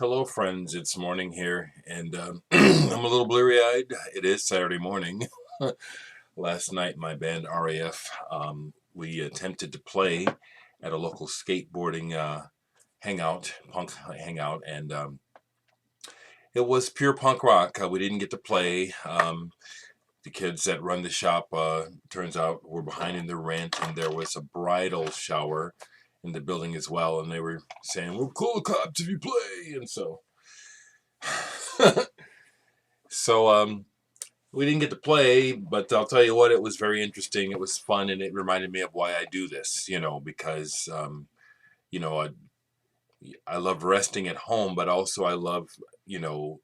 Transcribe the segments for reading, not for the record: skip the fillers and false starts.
Hello, friends. It's morning here, and I'm a little bleary-eyed. It is Saturday morning. Last night, my band RAF, we attempted to play at a local skateboarding punk hangout, and it was pure punk rock. We didn't get to play. The kids that run the shop, turns out, were behind in their rent, and there was a bridal shower in the building as well, and they were saying, "We'll call the cops if you play," and so we didn't get to play, but I'll tell you what, it was very interesting. It was fun, and it reminded me of why I do this, because you know I love resting at home, but also I love you know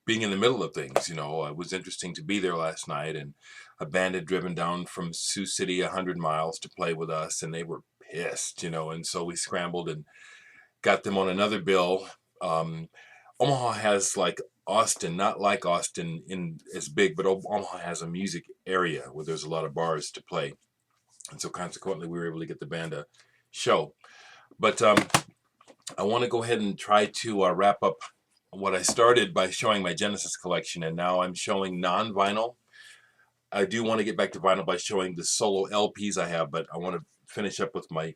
being in the middle of things. It was interesting to be there last night, and a band had driven down from Sioux City 100 miles to play with us, and they were pissed, and so we scrambled and got them on another bill. Um, Omaha has like Austin, not like Austin in as big, but Omaha has a music area where there's a lot of bars to play, and so consequently we were able to get the band a show. But I want to go ahead and try to wrap up what I started by showing my Genesis collection, and now I'm showing non-vinyl. I do want to get back to vinyl by showing the solo LPs I have, but I want to finish up with my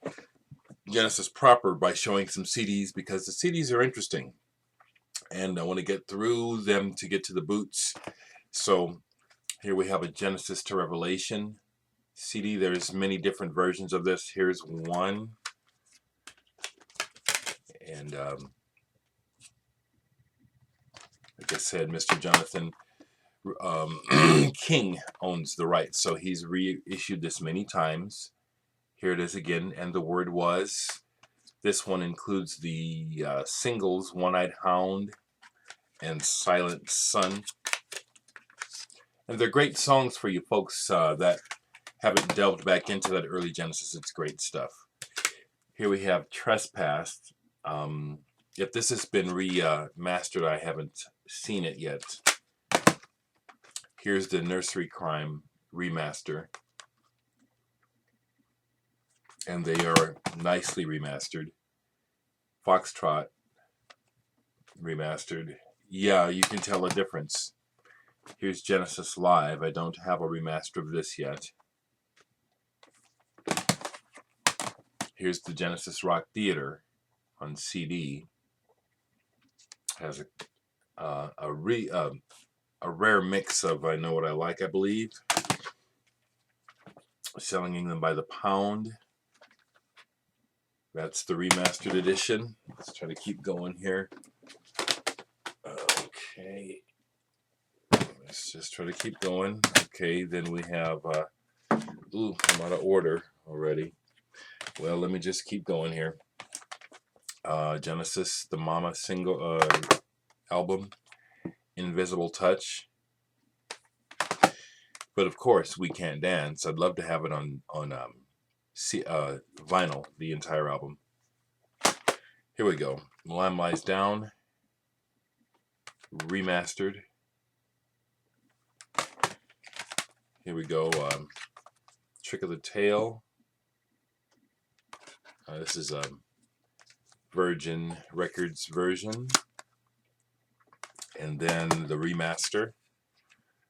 Genesis proper by showing some CDs, because the CDs are interesting, and I want to get through them to get to the boots. So here we have a Genesis to Revelation CD. There's many different versions of this. Here's one, and like I said, Mr. Jonathan King owns the rights, so he's reissued this many times. Here it is again, and the word was. This one includes the singles One-Eyed Hound and Silent Sun. And they're great songs for you folks that haven't delved back into that early Genesis. It's great stuff. Here we have Trespassed. If this has been remastered, I haven't seen it yet. Here's the Nursery Crime remaster. And they are nicely remastered. Foxtrot remastered. Yeah, you can tell a difference. Here's Genesis Live. I don't have a remaster of this yet. Here's the Genesis Rock Theater on CD. Has a rare mix of I Know What I Like, I believe. Selling them by the pound. That's the remastered edition. Let's try to keep going here. Okay. Let's just try to keep going. Okay, then we have, ooh, I'm out of order already. Well, let me just keep going here. Genesis, the Mama single album, Invisible Touch. But of course, We Can't Dance. I'd love to have it on vinyl, the entire album. Here we go. Lamb Lies Down, remastered. Here we go. Trick of the Tail. This is a Virgin Records version. And then the remaster.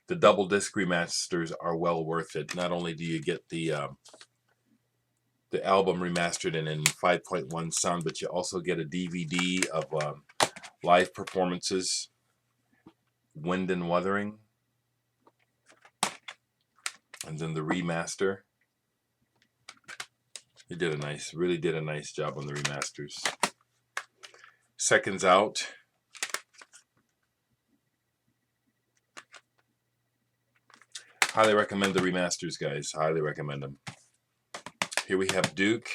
The double disc remasters are well worth it. Not only do you get the album remastered and in 5.1 sound, but you also get a DVD of live performances, Wind and Wuthering, and then the remaster. They really did a nice job on the remasters. Seconds Out. Highly recommend the remasters, guys. Highly recommend them. Here we have Duke.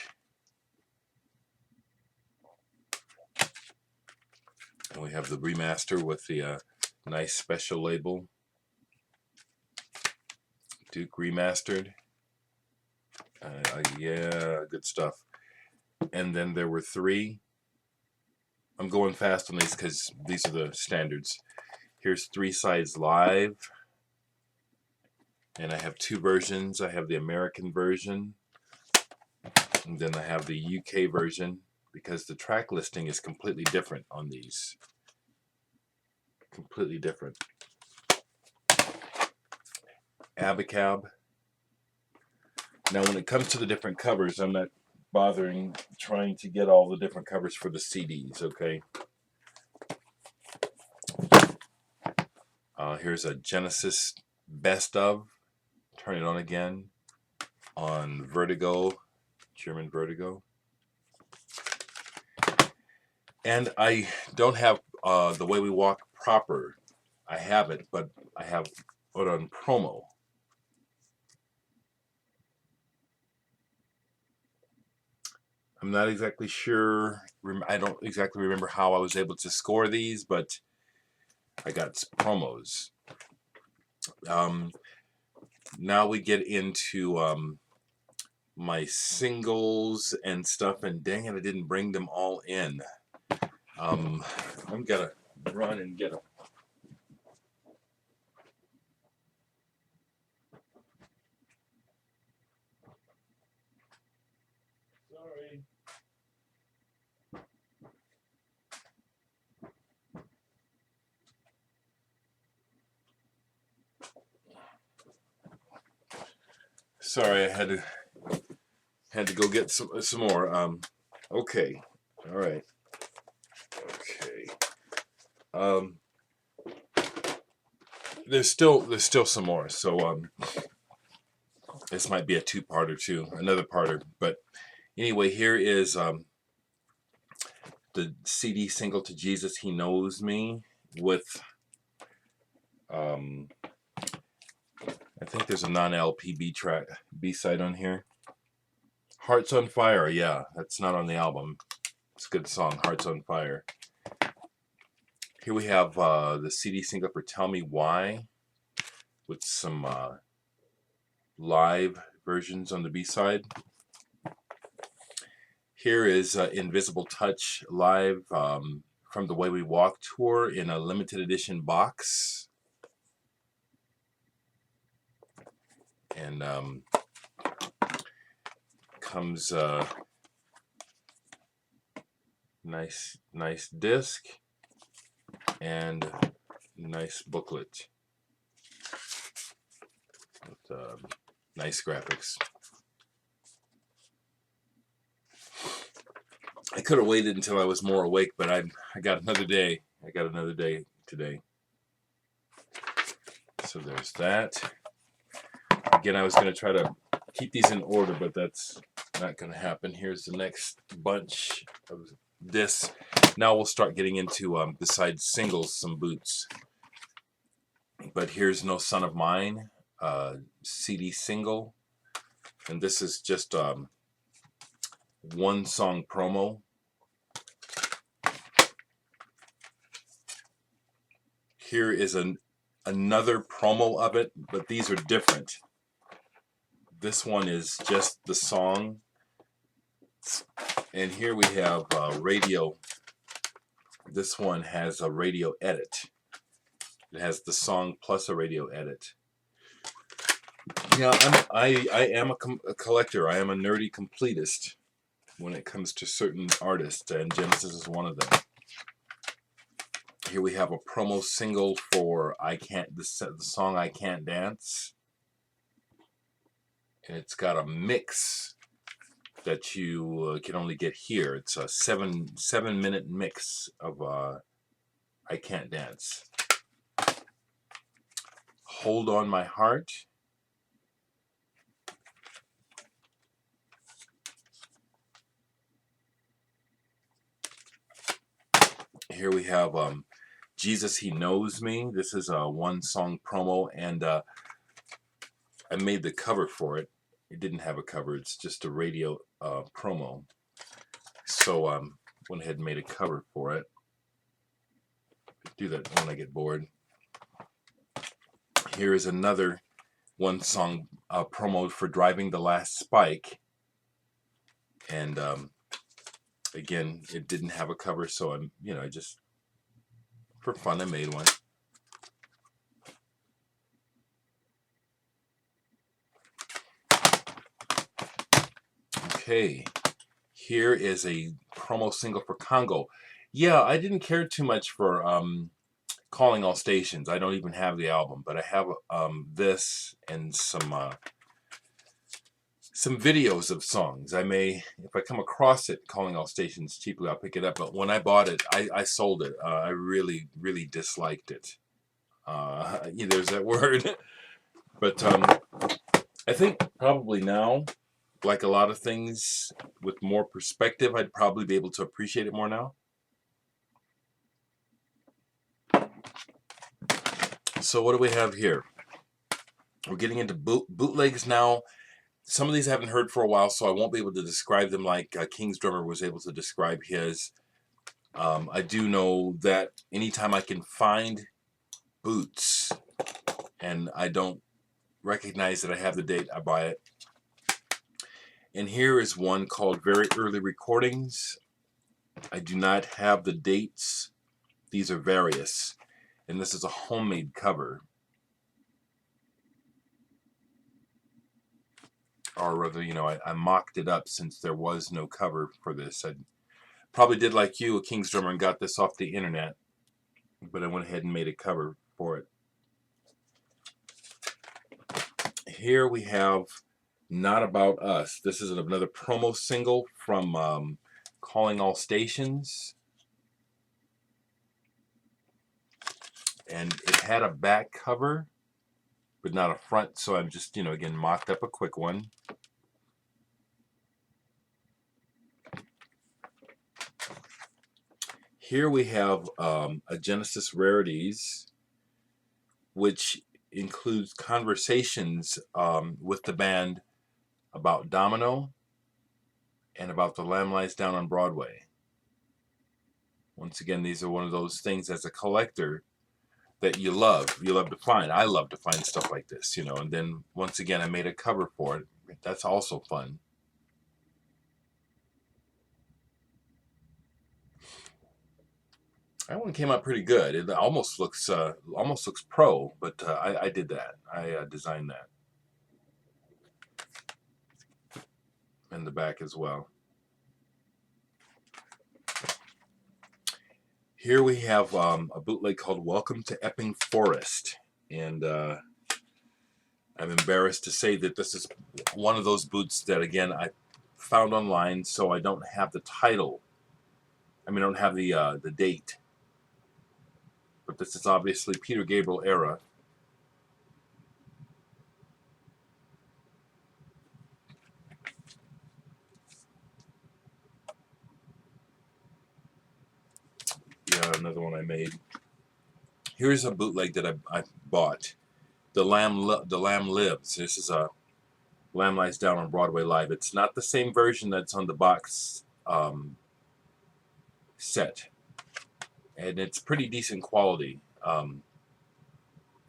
And we have the remaster with the nice special label. Duke remastered. Yeah, good stuff. And then there were three. I'm going fast on these because these are the standards. Here's Three Sides Live. And I have two versions. I have the American version. And then I have the UK version, because the track listing is completely different on these. Completely different. Abacab. Now when it comes to the different covers, I'm not bothering trying to get all the different covers for the CDs, okay? Here's a Genesis Best Of. Turn it on again on Vertigo, German Vertigo. And I don't have The Way We Walk proper. I have it, but I have it on promo. I'm not exactly sure. I don't exactly remember how I was able to score these, but I got promos. Now we get into my singles and stuff, and dang it, I didn't bring them all in. I'm gonna run and get them. Sorry. Sorry, I had to go get some more. Okay, all right. Okay. There's still some more. So this might be a two-parter too, another parter. But anyway, here is the CD single To Jesus He Knows Me with I think there's a non-LP B-side on here. Hearts on Fire, yeah, that's not on the album. It's a good song, Hearts on Fire. Here we have the CD single for Tell Me Why with some live versions on the B-side. Here is Invisible Touch live from the Way We Walk tour in a limited edition box. And comes nice disc and nice booklet with nice graphics. I could have waited until I was more awake, but I got another day. I got another day today. So there's that. Again, I was going to try to keep these in order, but that's not going to happen. Here's the next bunch of discs. Now we'll start getting into, besides singles, some boots. But here's No Son of Mine, CD single. And this is just one song promo. Here is another promo of it, but these are different. This one is just the song. And here we have radio. This one has a radio edit. It has the song plus a radio edit. Yeah, I am a collector. I am a nerdy completist when it comes to certain artists, and Genesis is one of them. Here we have a promo single for the song I Can't Dance. And it's got a mix that you can only get here. It's a 7-minute mix of I Can't Dance. Hold On My Heart. Here we have Jesus He Knows Me. This is a one song promo, and I made the cover for it. It didn't have a cover, it's just a radio promo. So went ahead and made a cover for it. Do that when I get bored. Here is another one song promo for Driving the Last Spike. And again, it didn't have a cover, so I just for fun I made one. Okay, Here is a promo single for Congo. Yeah, I didn't care too much for Calling All Stations. I don't even have the album, but I have this and some videos of songs. I may, if I come across it, Calling All Stations cheaply, I'll pick it up. But when I bought it, I sold it. I really, really disliked it. Yeah, there's that word. But I think probably now, like a lot of things with more perspective, I'd probably be able to appreciate it more now. So what do we have here? We're getting into bootlegs now. Some of these I haven't heard for a while, so I won't be able to describe them like King's Drummer was able to describe his. I do know that anytime I can find boots and I don't recognize that I have the date, I buy it. And here is one called Very Early Recordings. I do not have the dates. These are various. And this is a homemade cover. Or rather, you know, I mocked it up since there was no cover for this. I probably did like you, a King's Drummer, and got this off the internet. But I went ahead and made a cover for it. Here we have Not About Us. This is another promo single from Calling All Stations. And it had a back cover, but not a front, so I'm just, you know, again, mocked up a quick one. Here we have a Genesis Rarities, which includes conversations with the band about Domino and about The Lamb Lies Down on Broadway. Once again, these are one of those things as a collector that you love to find. I love to find stuff like this, you know, and then once again I made a cover for it. That's also fun. That one came out pretty good. It almost looks pro, but I did that. I designed that. And the back as well. Here we have a bootleg called Welcome to Epping Forest. And I'm embarrassed to say that this is one of those boots that, again, I found online, so I don't have the title. I mean, I don't have the date. But this is obviously Peter Gabriel era. Yeah, another one I made. Here's a bootleg that I bought. The Lamb Lives. This is a Lamb Lies Down on Broadway Live. It's not the same version that's on the box set. And it's pretty decent quality.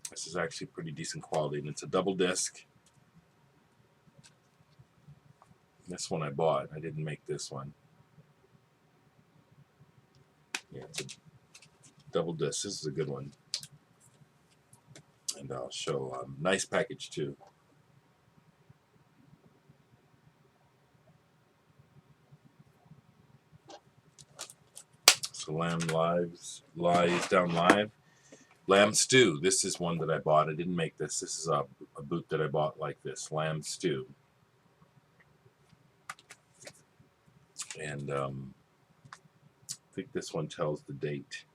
This is actually pretty decent quality. And it's a double disc. This one I bought. I didn't make this one. Yeah, it's a double disc. This is a good one. And I'll show nice package too. So Lamb Lies Down Live. Lamb Stew. This is one that I bought. I didn't make this. This is a boot that I bought like this. Lamb Stew. And I think this one tells the date.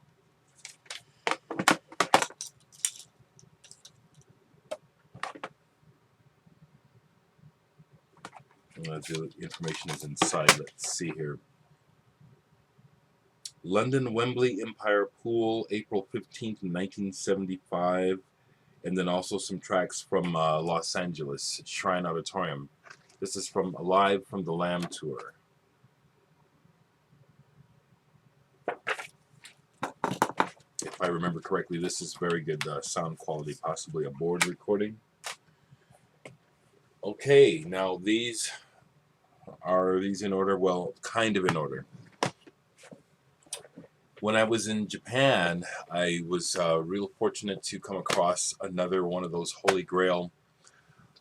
The information is inside. Let's see here. London Wembley Empire Pool, April 15th, 1975. And then also some tracks from Los Angeles, Shrine Auditorium. This is from Live from the Lamb Tour. If I remember correctly, this is very good sound quality, possibly a board recording. Okay, now these in order? Well, kind of in order. When I was in Japan, I was real fortunate to come across another one of those Holy Grail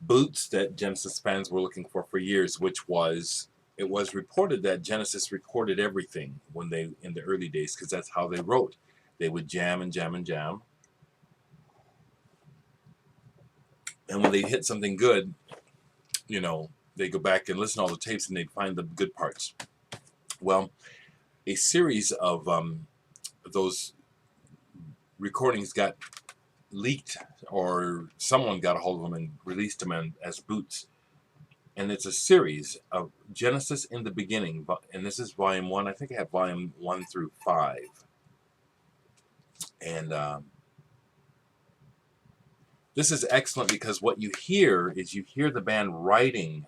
boots that Genesis fans were looking for years, which was it was reported that Genesis recorded everything when they, in the early days, because that's how they wrote. They would jam and jam and jam. And when they hit something good, you know, they go back and listen to all the tapes and they'd find the good parts. Well, a series of those recordings got leaked, or someone got a hold of them and released them as boots. And it's a series of Genesis in the beginning, and this is volume 1. I think I have volume 1 through 5. And this is excellent because what you hear is you hear the band writing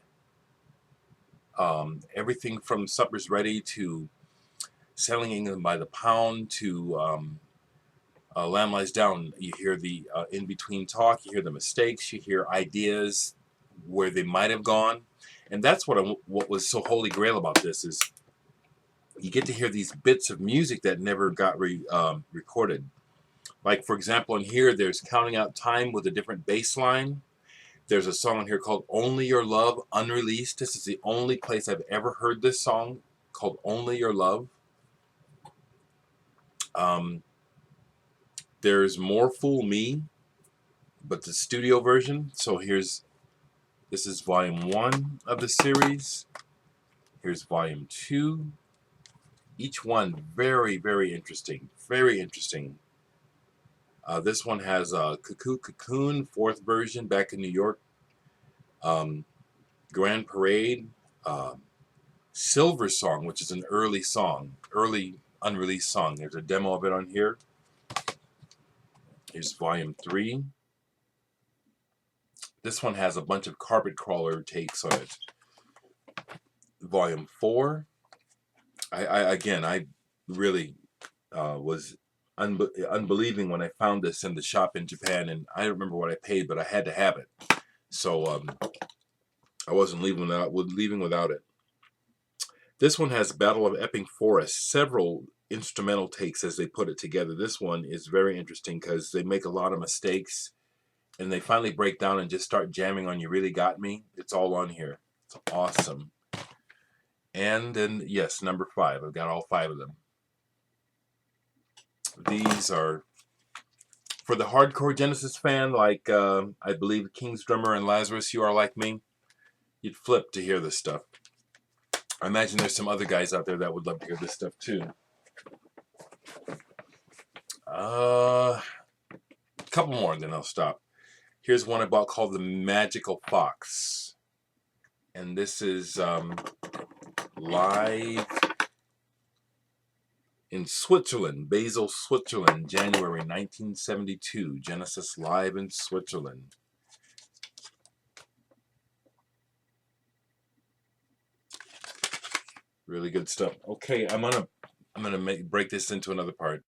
everything from Supper's Ready to Sailing England by the Pound to Lamb Lies Down. You hear the in-between talk, you hear the mistakes, you hear ideas where they might have gone. And that's what was so holy grail about this, is you get to hear these bits of music that never got recorded. Like, for example, in here, there's Counting Out Time with a different bass line. There's a song in here called Only Your Love, unreleased. This is the only place I've ever heard this song, called Only Your Love. There's More Fool Me, but the studio version. So this is volume 1 of the series. Here's volume 2. Each one very, very interesting. Very interesting. This one has Cuckoo Cocoon, 4th version, back in New York. Grand Parade. Silver Song, which is an early song. Early unreleased song. There's a demo of it on here. Here's volume 3. This one has a bunch of Carpet Crawler takes on it. Volume 4. I really was unbelieving when I found this in the shop in Japan, and I don't remember what I paid, but I had to have it. So I wasn't leaving without it. This one has Battle of Epping Forest, several instrumental takes as they put it together. This one is very interesting because they make a lot of mistakes, and they finally break down and just start jamming on You Really Got Me. It's all on here. It's awesome. And then, yes, number 5. I've got all 5 of them. These are for the hardcore Genesis fan, like I believe King's Drummer and Lazarus, You Are Like Me. You'd flip to hear this stuff. I imagine there's some other guys out there that would love to hear this stuff too. A couple more and then I'll stop. Here's one I bought called The Magical Fox. And this is live in Switzerland, Basel, Switzerland, January 1972. Genesis live in Switzerland. Really good stuff. Okay, I'm gonna break this into another part.